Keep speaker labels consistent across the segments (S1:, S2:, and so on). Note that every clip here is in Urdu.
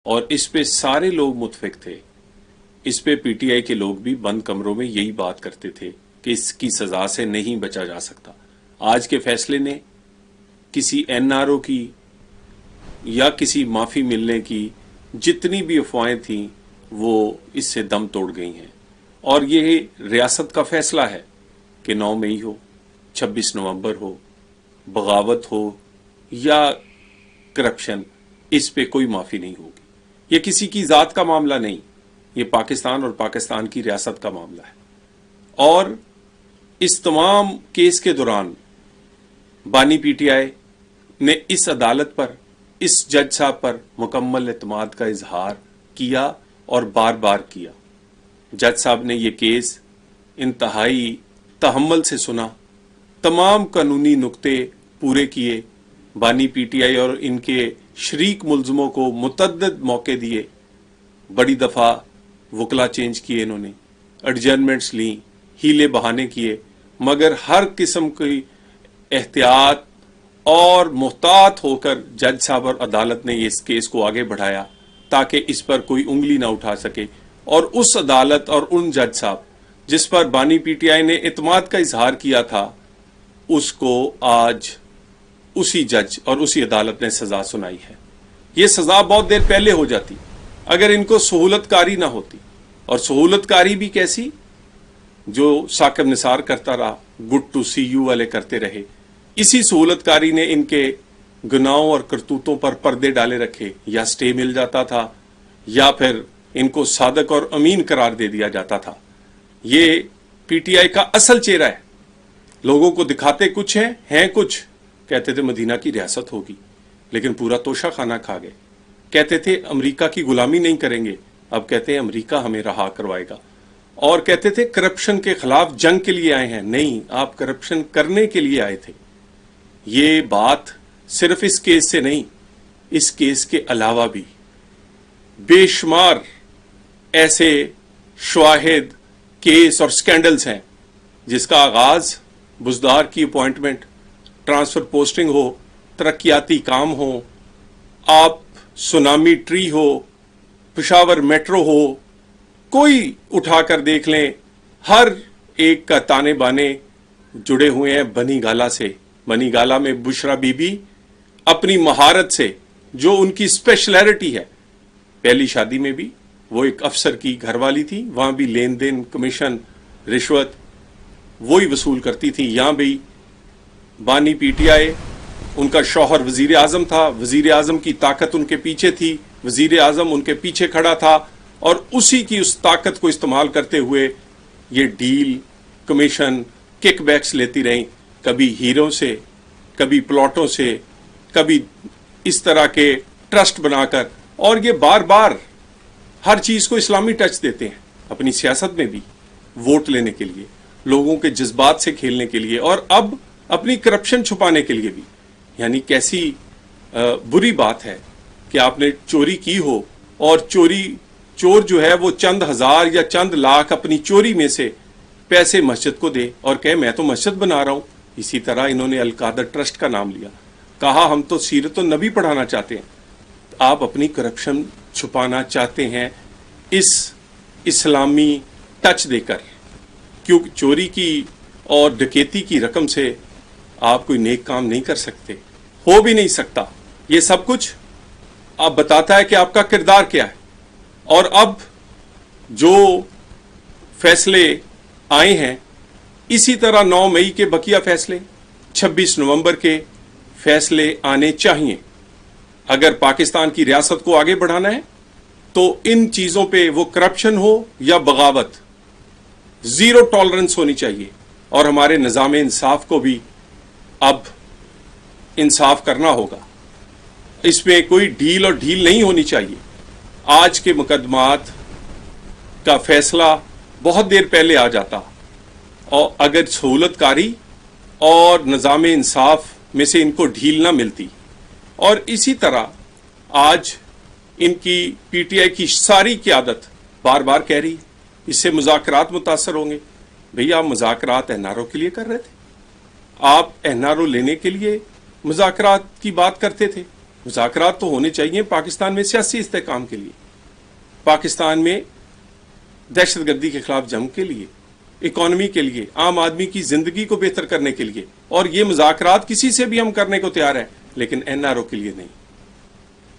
S1: اور اس پہ سارے لوگ متفق تھے. اس پہ پی ٹی آئی کے لوگ بھی بند کمروں میں یہی بات کرتے تھے کہ اس کی سزا سے نہیں بچا جا سکتا. آج کے فیصلے نے کسی این آر او کی یا کسی معافی ملنے کی جتنی بھی افواہیں تھیں وہ اس سے دم توڑ گئی ہیں. اور یہ ریاست کا فیصلہ ہے کہ 9 مئی ہو، 26 نومبر ہو، بغاوت ہو یا کرپشن، اس پہ کوئی معافی نہیں ہوگی. یہ کسی کی ذات کا معاملہ نہیں، یہ پاکستان اور پاکستان کی ریاست کا معاملہ ہے. اور اس تمام کیس کے دوران بانی پی ٹی آئی نے اس عدالت پر، اس جج صاحب پر مکمل اعتماد کا اظہار کیا اور بار بار کیا. جج صاحب نے یہ کیس انتہائی تحمل سے سنا، تمام قانونی نقطے پورے کیے، بانی پی ٹی آئی اور ان کے شریک ملزموں کو متعدد موقع دیے. بڑی دفعہ وکلا چینج کیے، انہوں نے ایڈجرنمنٹس لیں، ہیلے بہانے کیے، مگر ہر قسم کی احتیاط اور محتاط ہو کر جج صاحب اور عدالت نے اس کیس کو آگے بڑھایا تاکہ اس پر کوئی انگلی نہ اٹھا سکے. اور اس عدالت اور ان جج صاحب جس پر بانی پی ٹی آئی نے اعتماد کا اظہار کیا تھا، اس کو آج اسی جج اور اسی عدالت نے سزا سنائی ہے. یہ سزا بہت دیر پہلے ہو جاتی اگر ان کو سہولت کاری نہ ہوتی. اور سہولت کاری بھی کیسی؟ جو ثاقب نثار کرتا رہا، گڈ ٹو سی یو والے کرتے رہے. اسی سہولت کاری نے ان کے گناہوں اور کرتوتوں پر پردے ڈالے رکھے. یا سٹے مل جاتا تھا یا پھر ان کو صادق اور امین قرار دے دیا جاتا تھا. یہ پی ٹی آئی کا اصل چہرہ ہے. لوگوں کو دکھاتے کچھ ہیں کچھ. کہتے تھے مدینہ کی ریاست ہوگی، لیکن پورا توشہ خانہ کھا گئے. کہتے تھے امریکہ کی غلامی نہیں کریں گے، اب کہتے ہیں امریکہ ہمیں رہا کروائے گا. اور کہتے تھے کرپشن کے خلاف جنگ کے لیے آئے ہیں. نہیں، آپ کرپشن کرنے کے لیے آئے تھے. یہ بات صرف اس کیس سے نہیں، اس کیس کے علاوہ بھی بے شمار ایسے شواہد، کیس اور سکینڈلز ہیں جس کا آغاز بزدار کی اپوائنٹمنٹ، ٹرانسفر پوسٹنگ ہو، ترقیاتی کام ہو، آپ سونامی ٹری ہو، پشاور میٹرو ہو، کوئی اٹھا کر دیکھ لیں، ہر ایک کا تانے بانے جڑے ہوئے ہیں بنی گالا سے. بنی گالا میں بشرا بی بی اپنی مہارت سے، جو ان کی اسپیشلٹی ہے، پہلی شادی میں بھی وہ ایک افسر کی گھر والی تھی، وہاں بھی لین دین، کمیشن، رشوت وہی وصول کرتی تھی. یہاں بھی بانی پی ٹی آئی، ان کا شوہر وزیر اعظم تھا، وزیر اعظم کی طاقت ان کے پیچھے تھی، وزیر اعظم ان کے پیچھے کھڑا تھا، اور اسی کی اس طاقت کو استعمال کرتے ہوئے یہ ڈیل، کمیشن، کک بیکس لیتی رہیں، کبھی ہیروں سے، کبھی پلاٹوں سے، کبھی اس طرح کے ٹرسٹ بنا کر. اور یہ بار بار ہر چیز کو اسلامی ٹچ دیتے ہیں اپنی سیاست میں بھی، ووٹ لینے کے لیے، لوگوں کے جذبات سے کھیلنے کے لیے، اور اب اپنی کرپشن چھپانے کے لیے بھی. یعنی کیسی بری بات ہے کہ آپ نے چوری کی ہو اور چور جو ہے وہ چند ہزار یا چند لاکھ اپنی چوری میں سے پیسے مسجد کو دے اور کہے میں تو مسجد بنا رہا ہوں. اسی طرح انہوں نے القادر ٹرسٹ کا نام لیا، کہا ہم تو سیرت النبی پڑھانا چاہتے ہیں. آپ اپنی کرپشن چھپانا چاہتے ہیں اس اسلامی ٹچ دے کر، کیونکہ چوری کی اور ڈکیتی کی رقم سے آپ کوئی نیک کام نہیں کر سکتے، ہو بھی نہیں سکتا. یہ سب کچھ آپ بتاتا ہے کہ آپ کا کردار کیا ہے. اور اب جو فیصلے آئے ہیں، اسی طرح 9 مئی کے بقیہ فیصلے، 26 نومبر کے فیصلے آنے چاہیے. اگر پاکستان کی ریاست کو آگے بڑھانا ہے تو ان چیزوں پہ، وہ کرپشن ہو یا بغاوت، زیرو ٹالرنس ہونی چاہیے. اور ہمارے نظام انصاف کو بھی اب انصاف کرنا ہوگا. اس میں کوئی ڈھیل اور ڈھیل نہیں ہونی چاہیے. آج کے مقدمات کا فیصلہ بہت دیر پہلے آ جاتا، اور اگر سہولت کاری اور نظام انصاف میں سے ان کو ڈھیل نہ ملتی. اور اسی طرح آج ان کی پی ٹی آئی کی ساری قیادت بار بار کہہ رہی اس سے مذاکرات متاثر ہوں گے. بھئی آپ مذاکرات این آر او کے لیے کر رہے تھے، آپ این آر او لینے کے لیے مذاکرات کی بات کرتے تھے. مذاکرات تو ہونے چاہیے پاکستان میں سیاسی استحکام کے لیے، پاکستان میں دہشت گردی کے خلاف جنگ کے لیے، اکانومی کے لیے، عام آدمی کی زندگی کو بہتر کرنے کے لیے. اور یہ مذاکرات کسی سے بھی ہم کرنے کو تیار ہیں، لیکن NRO کے لیے نہیں.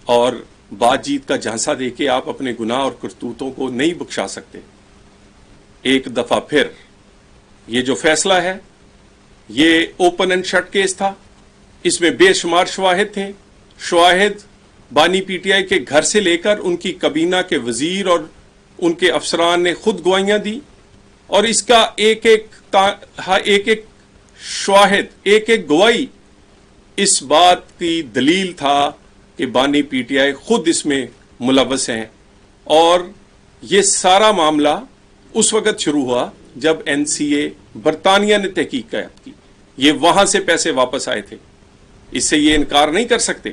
S1: اور بات جیت کا جھانسا دے کے آپ اپنے گناہ اور کرتوتوں کو نہیں بخشا سکتے. ایک دفعہ پھر یہ جو فیصلہ ہے یہ اوپن اینڈ شٹ کیس تھا، اس میں بے شمار شواہد تھے. شواہد بانی پی ٹی آئی کے گھر سے لے کر ان کی کابینہ کے وزیر اور ان کے افسران نے خود گواہیاں دی، اور اس کا ایک ایک شواہد، ایک ایک گواہی اس بات کی دلیل تھا کہ بانی پی ٹی آئی خود اس میں ملوث ہیں. اور یہ سارا معاملہ اس وقت شروع ہوا جب NCA برطانیہ نے تحقیق کی. یہ وہاں سے پیسے واپس آئے تھے، اس سے یہ انکار نہیں کر سکتے.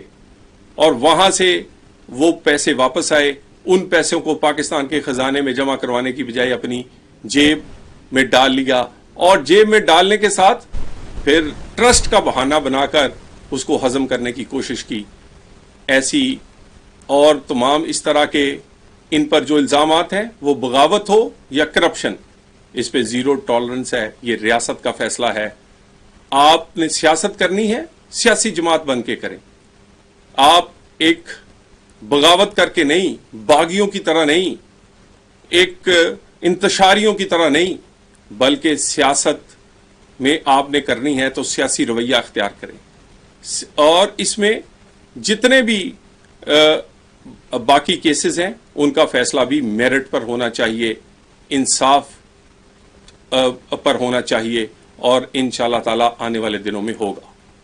S1: اور وہاں سے وہ پیسے واپس آئے، ان پیسوں کو پاکستان کے خزانے میں جمع کروانے کی بجائے اپنی جیب میں ڈال لیا، اور جیب میں ڈالنے کے ساتھ پھر ٹرسٹ کا بہانہ بنا کر اس کو ہضم کرنے کی کوشش کی. ایسی اور تمام اس طرح کے ان پر جو الزامات ہیں، وہ بغاوت ہو یا کرپشن، اس پہ زیرو ٹالرنس ہے. یہ ریاست کا فیصلہ ہے. آپ نے سیاست کرنی ہے، سیاسی جماعت بن کے کریں. آپ ایک بغاوت کر کے نہیں، باغیوں کی طرح نہیں، ایک انتشاریوں کی طرح نہیں، بلکہ سیاست میں آپ نے کرنی ہے تو سیاسی رویہ اختیار کریں. اور اس میں جتنے بھی باقی کیسز ہیں ان کا فیصلہ بھی میرٹ پر ہونا چاہیے، انصاف پر ہونا چاہیے، اور انشاءاللہ تعالی آنے والے دنوں میں ہوگا.